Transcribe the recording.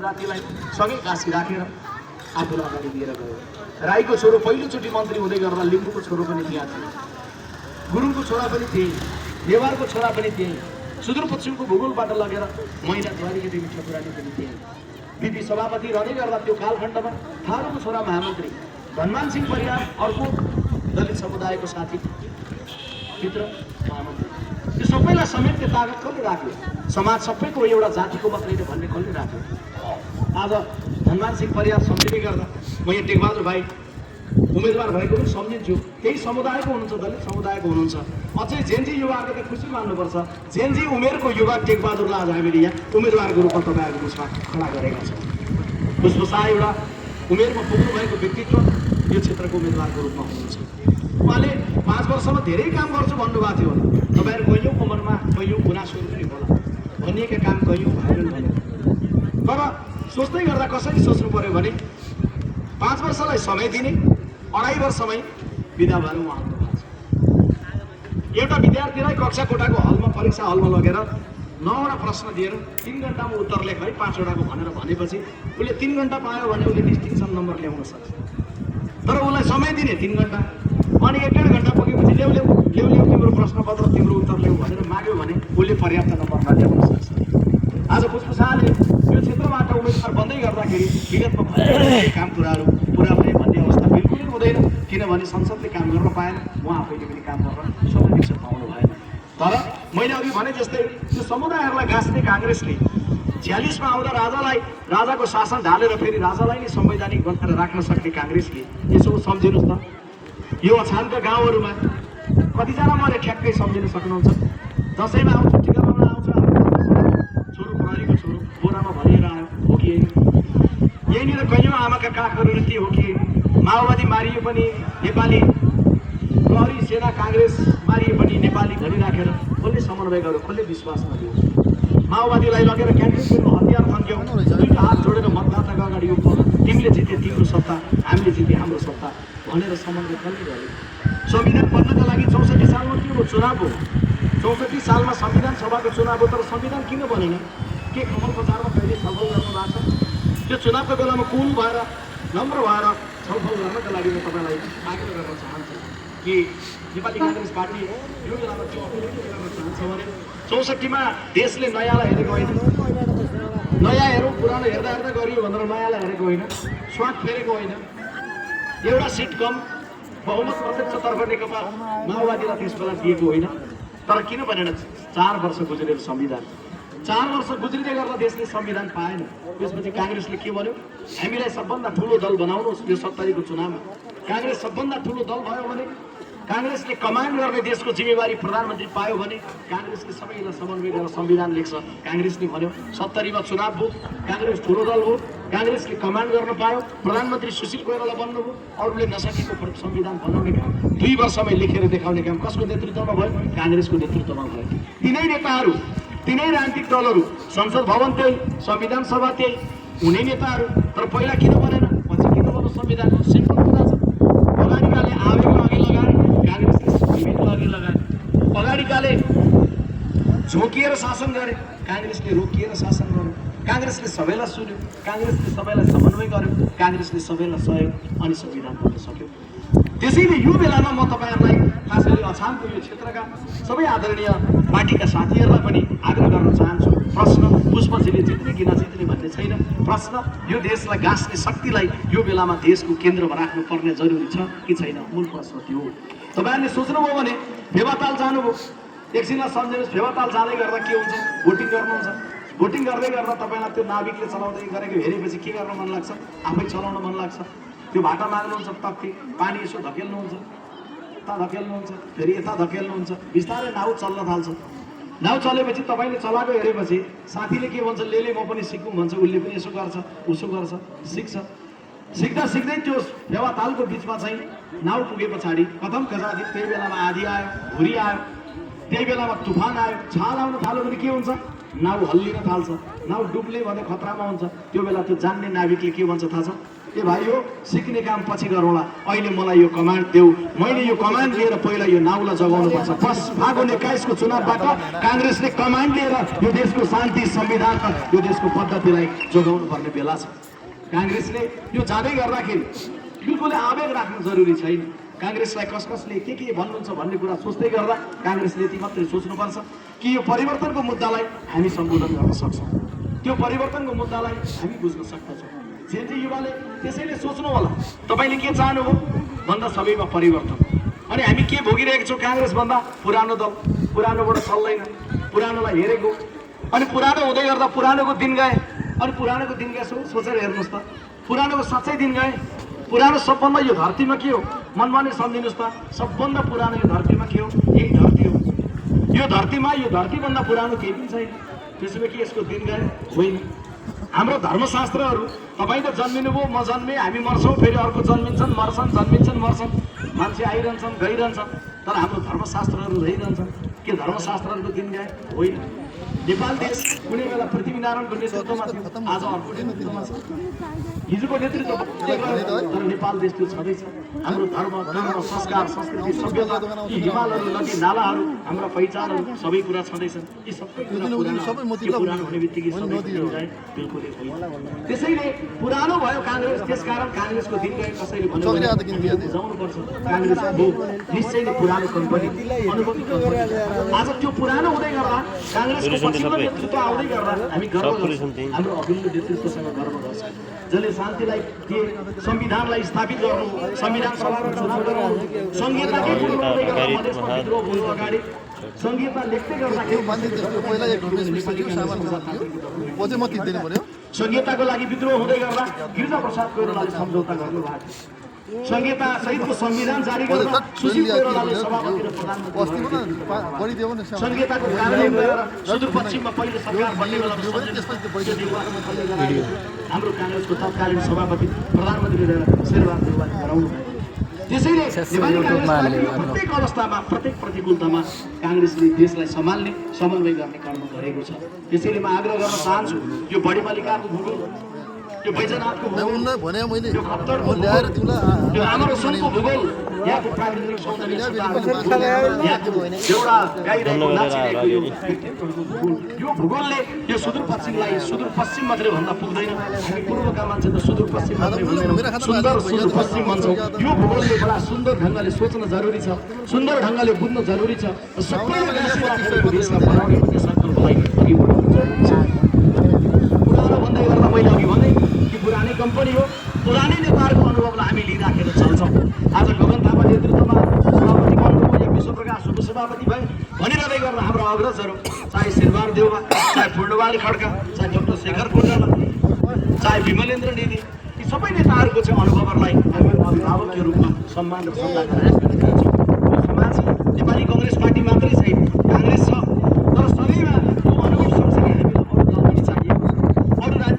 जातिलाई सँगै गाँसी राखेर आफूलाई अगाडि लिएर गयो। राईको छोरो पहिलोचोटि मन्त्री हुँदै गर्दा लिम्बूको छोरो पनि त्यहाँ थियो, गुरुङको छोरा पनि थिए, नेवारको छोरा पनि थिए, सुदूरपश्चिमको भूगोलबाट लगेर मैना द्वारिका देवी ठकुरानी पनि थिए। बिपी सभापति रहँदै गर्दा त्यो कालखण्डमा थारूको छोरा महामन्त्री धनमान सिंह परियार अर्को दलित समुदायको साथी भित्र महामन्त्री, त्यो सबैलाई समेट्ने तागत कसले राख्यो? समाज सबैको एउटा जातिको मात्रै भन्ने कसले राख्यो? आज धनमान सिंह परियार सम्झिँदै गर्दा म यहाँ टेकबहादुर भाइ उम्मेदवार भएको पनि सम्झिन्छु। त्यही समुदायको हुनुहुन्छ, दलित समुदायको हुनुहुन्छ। अझै जेनजी युवाहरूको त खुसी मान्नुपर्छ, जेनजी उमेरको युवा टेकबहादुरलाई आज हामीले यहाँ उम्मेदवारको रूपमा तपाईँहरूको बिचमा खडा गरेका छौँ। पुष्पशाह एउटा उमेरमा पुग्नु भएको व्यक्तित्व यो क्षेत्रको उम्मेदवारको रूपमा हुनुहुन्छ। उहाँले 5 वर्षमा धेरै काम गर्छु भन्नुभएको थियो होला। तपाईँहरू कैयौँ उमेरमा कैयौँ गुनासोहरू पनि होला, भनिएका काम कैयौँ भएनन् भने, तर सोच्दै गर्दा कसरी सोच्नु पर्यो भने 5 वर्षलाई समय दिने, 2.5 वर्षमै बिदा भएर उहाँ आउनु भएको छ। एउटा विद्यार्थीलाई कक्षा कोठाको हलमा परीक्षा हलमा लगेर 9वटा प्रश्न दिएर 3 घन्टामा उत्तर लेख है 5वटाको भनेपछि उसले 3 घन्टा पायो भने उसले डिस्टिङसन नम्बर ल्याउन सक्छ। तर उसलाई समय दिने 3 घन्टा, अनि 1.5 घन्टा पुगेपछि ल्याउ तिम्रो प्रश्नपत्र तिम्रो उत्तर ल्याऊ भनेर माग्यो भने उसले पर्याप्त नम्बर ल्याउन सक्छ। आज पुष्पशाहले यो क्षेत्रबाट उम्मेदवार बन्दै गर्दाखेरि विगतमा काम कुराहरू पुरा भए भन्ने अवस्था बिल्कुलै हुँदैन, किनभने संसदले काम गर्न पाएन, उहाँ आफैले पनि काम गर्न स्वतन्त्र पाउनु भएन। तर मैले अघि भने जस्तै त्यो समुदायहरूलाई गाँच्ने काङ्ग्रेसले 46मा आउँदा राजाको शासन ढालेर फेरि राजालाई नै संवैधानिक बनाएर राख्न सक्ने काङ्ग्रेसले यसो सम्झिनुहोस् त, यो अछामका गाउँहरूमा कतिजना मरे ठ्याक्कै सम्झिन सक्नुहुन्छ? दसैँमा आउँछ, टिका लाउन आउँछ, छोरो प्रहरीको छोरो बोरामा भरिएर आयो हो कि यहीँनिर कैयौँ आमाका काखहरू के हो कि माओवादी मारियो पनि नेपाली, प्रहरी सेना काङ्ग्रेस मारिए पनि नेपाली भनिराखेर कसले समन्वय गर्यो, कसले विश्वास नदियो? माओवादीलाई लगेर क्यान्डिडेटको हतियार थन्क्यौँ, दुईटा हात जोडेर मतदाताको अगाडि उठ्यो, तिमीले जिते तिम्रो सत्ता, हामीले जिते हाम्रो सत्ता भनेर समन्वय कसले गर्यो? संविधान बन्नका लागि 64 सालमा के हो? चुनाव हो। 64 सालमा संविधान सभाको चुनाव हो, तर संविधान किन बनेन? के कमल बजारमा कहिले छलफल गर्नु भएको छ? त्यो चुनावको बेलामा कुल भएर नम्र भएर छलफल गर्नका लागि म तपाईँलाई आग्रह गर्न चाहन्छु कि नेपाली काङ्ग्रेस पार्टी यो बेलामा के गर्न चाहन्छ भने 64मा देशले नयाँलाई हेरेको होइन, नयाँ हेरौँ पुरानो हेर्दा हेर्दा गरियो भनेर नयाँलाई हेरेको होइन, स्वाद फेरेको होइन, एउटा सिट कम बहुमत प्रत्यक्षतर्फ नेकपा माओवादीलाई त्यस बेला दिएको होइन। तर किन भनेर 4 वर्ष गुज्रेर संविधान 4 वर्ष गुज्रिँदै गर्दा देशले संविधान पाएन। त्यसपछि काङ्ग्रेसले के भन्यो? हामीलाई सबभन्दा ठुलो दल बनाउनुहोस् यो 70को चुनावमा। काङ्ग्रेस सबभन्दा ठुलो दल भयो भने, काङ्ग्रेसले कमान्ड गर्ने देशको जिम्मेवारी प्रधानमन्त्री पायो भने काङ्ग्रेसले सबैलाई समन्वय गरेर संविधान लेख्छ। काङ्ग्रेसले भन्यो 70मा चुनाव भयो, काङ्ग्रेस ठुलो दल हो, काङ्ग्रेसले कमान्ड गर्न पायो, प्रधानमन्त्री सुशील कोइराला बन्नुभयो, अरूले नसकेको संविधान बनाउने काम 2 वर्षमै लेखेर देखाउने काम कसको नेतृत्वमा भयो? काङ्ग्रेसको नेतृत्वमा भयो। तिनै नेताहरू, तिनै राजनीतिक दलहरू, संसद भवन त्यही, संविधान सभा त्यही, हुने नेताहरू। तर पहिला किन बनेन, पछि किन बन्यो संविधान? सिम्पल कुरा छ। अगाडिकाले आवेगमा अघि लगाए, काङ्ग्रेसले विवेकमा अघि लगाए। अगाडिकाले झोकिएर शासन गरे, काङ्ग्रेसले रोकिएर शासन गर्यो। काङ्ग्रेसले सबैलाई सुन्यो, काङ्ग्रेसले सबैलाई समन्वय गर्यो, काङ्ग्रेसले सबैलाई सहयोग, अनि संविधान बन्न सक्यो। त्यसैले यो बेलामा म तपाईँहरूलाई खास गरी अछामको यो क्षेत्रका सबै आदरणीय पार्टीका साथीहरूलाई पनि आग्रह गर्न चाहन्छु। प्रश्न पुष्पजीले जित्ने कि नजित्ने भन्ने छैन, प्रश्न यो देशलाई गाँच्ने शक्तिलाई यो बेलामा देशको केन्द्रमा राख्नुपर्ने जरुरी छ कि छैन? मूल प्रश्न त्यो हो। तपाईँहरूले सोच्नुभयो भने फेवाताल जानुभयो, एकछिनलाई सम्झिनुहोस्, फेवाताल जाँदै गर्दा के हुन्छ? भोटिङ गर्नुहुन्छ, भोटिङ गर्दै गर्दा तपाईँलाई त्यो नाभिकले चलाउँदै गरेको हेरेपछि के गर्न मन लाग्छ? आफै चलाउन मन लाग्छ। त्यो भाटा माग्नुहुन्छ, तक्ति पानी यसो धकेल्नुहुन्छ, यता धकेल्नुहुन्छ, फेरि यता धकेल्नुहुन्छ, बिस्तारै नाउ चल्न थाल्छ। नाउ चलेपछि तपाईँले चलाएको हेरेपछि साथीले के भन्छ? ले म पनि सिकौँ भन्छ, उसले पनि यसो गर्छ उसो गर्छ, सिक्छ। सिक्दा सिक्दै त्यो फेवातालको बिचमा चाहिँ नाउ पुगे पछाडि कथम खजादी त्यही बेलामा आधी आयो, हुरी आयो, त्यही बेलामा तुफान आयो, छाल आउन थाल्यो भने के हुन्छ? नाउ हल्लिन थाल्छ, नाउ डुब्ने भने खतरामा हुन्छ। त्यो बेला त्यो जान्ने नाविकले के भन्छ थाहा छ? ए भाइ हो सिक्ने काम पछि गरौँला, अहिले मलाई यो कमान्ड देऊ, मैले यो कमान्ड लिएर पहिला यो नाउलाई जगाउनुपर्छ। फागुन 21 को चुनावबाट काङ्ग्रेसले कमान्ड लिएर यो देशको शान्ति, संविधान र यो देशको पद्धतिलाई जोगाउनु पर्ने बेला छ। काङ्ग्रेसले यो जाँदै गर्दाखेरि बिल्कुलै आवेग राख्नु जरुरी छैन। काङ्ग्रेसलाई कसले के भन्नुहुन्छ भन्ने कुरा सोच्दै गर्दा काङ्ग्रेसले यति मात्रै सोच्नुपर्छ कि यो परिवर्तनको मुद्दालाई हामी सम्बोधन गर्न सक्छौँ, त्यो परिवर्तनको मुद्दालाई हामी बुझ्न सक्दछौँ। जेनजी युवाले त्यसैले सोच्नु होला तपाईँले के चाहनुभयो भन्दा सबैमा परिवर्तन। अनि हामी के भोगिरहेको छौँ? काङ्ग्रेस भन्दा पुरानो दल, पुरानोबाट चल्दैन, पुरानोलाई हेरेको, अनि पुरानो हुँदै गर्दा पुरानोको दिन गए, अनि पुरानोको दिन गए सोचेर हेर्नुहोस् त, पुरानोको साँच्चै दिन गए। पुरानो सबभन्दा यो धरतीमा के हो मनमा नै सम्झिनुहोस् त, सबभन्दा पुरानो यो धरतीमा के हो? यही धरती हो। यो धरतीमा यो धरतीभन्दा पुरानो केही पनि छैन। त्यसो भए के यसको दिन गए? होइन। हाम्रो धर्मशास्त्रहरू, तपाईँ त जन्मिनुभयो, म जन्मेँ, हामी मर्छौँ, फेरि अर्को जन्मिन्छन् मर्छन्, जन्मिन्छन् मर्छन्, मान्छे आइरहन्छन् गइरहन्छन्, तर हाम्रो धर्मशास्त्रहरू रहिरहन्छन्। के धर्मशास्त्रहरूको दिन गए? होइन। नेपाल देश कुनै बेला पृथ्वीनारायणको नेतृत्वमा थियो, आज अर्को नेतृत्वमा छ। हिजोको नेतृत्व तर नेपाल देश त्यो छँदैछ। हाम्रो धर्म, कर्म, संस्कार, संस्कृति, सभ्यता, यी हिमालहरू, नदी नालाहरू, हाम्रा पहिचानहरू सबै कुरा छँदैछन्। यी सबै कुरा पुरानो हुने बित्तिकै सबै दिन गए? बिल्कुलै होइन। त्यसैले पुरानो भयो काङ्ग्रेस, त्यसकारण काङ्ग्रेसको दिन गए कसैले भन्यो बुझाउनुपर्छ। काङ्ग्रेस हो निश्चय नै पुरानो कम्पनी, अनुभवी कम्पनी। आज त्यो पुरानो हुँदै गर्दा काङ्ग्रेसको पछिल्लो नेतृत्व आउँदै गर्दा हामी गर्व गर्छौँ, हाम्रो अघिल्लो नेतृत्वसँग गर्व गर्छौँ, जसले शान्तिलाई दिए, संविधानलाई स्थापित गर्नु, संविधान सभाको चुनाव गर्नु, संहिताकै विरोध गर्दै गर्दा मधेसमा विद्रोह हुनु अगाडि संहिता लेख्दै गर्दाखेरि संहिताको लागि विद्रोह हुँदै गर्दा गिरिजा प्रसाद कोइरालाले सम्झौता गर्नुभएको थियो। संहिता सहितको संविधान जारी गर्दा सुशील कोइरालाले सभापति र प्रधानमन्त्री संहिताको कार्यान्वयन गरेर सुदूरपश्चिममा पहिलो सरकार बन्ने बेला हाम्रो काङ्ग्रेसको तत्कालीन सभापति प्रधानमन्त्री रहेर शेरबहादुर देउवाले गराउनु भयो। त्यसैले नेपाली काङ्ग्रेस प्रत्येक अवस्थामा, प्रत्येक प्रतिकूलतामा काङ्ग्रेसले देशलाई सम्हाल्ने, समन्वय गर्ने काम गरेको छ। त्यसैले म आग्रह गर्न चाहन्छु, यो बढी मालिकाको भूगोल, यो बैजनाथको भूगोल, यो खप्तरको भूगोल, यो आमरसनको भूगोल, यहाँको प्राकृतिक सौन्दर्य, यहाँको एउटा गाइरहेको नाचिरहेको यो भूगोलले यो सुदूरपश्चिमलाई सुदूरपश्चिम मात्रै भन्दा पुग्दैन। हामी पूर्वका मान्छे त सुदूरपश्चिम मात्रै भन्दैनौँ, सुन्दर सुदूरपश्चिम भन्छौँ। यो भूगोलले बडा सुन्दर ढङ्गले सोच्न जरुरी छ, सुन्दर ढङ्गले बुझ्न जरुरी छ, सबैले देशमा बनाउने भन्ने सङ्कल्पलाई अघि बढाउनु जरुरी छ। पुरानो भन्दै गर्दा मैले अघि भने कि पुरानै कम्पनी हो, पुरानै नेताहरूको अनुभवलाई हामी लिइराखेर चल्छौँ। आज गगन थापा नेतृत्वमा सभापति बन्नुभयो, या विश्वप्रकाश उपसभापति भए भनिरहँदै गर्दा हाम्रो अग्रजहरू, चाहे शेरबहादुर देउवा, चाहे पूर्णबहादुर खड्का, चाहे डाक्टर शेखर कोइराला, चाहे विमलेन्द्र निधि, यी सबै नेताहरूको चाहिँ अनुभवहरूलाई हामी अभिभावकको रूपमा सम्मान र श्रद्धा गरेर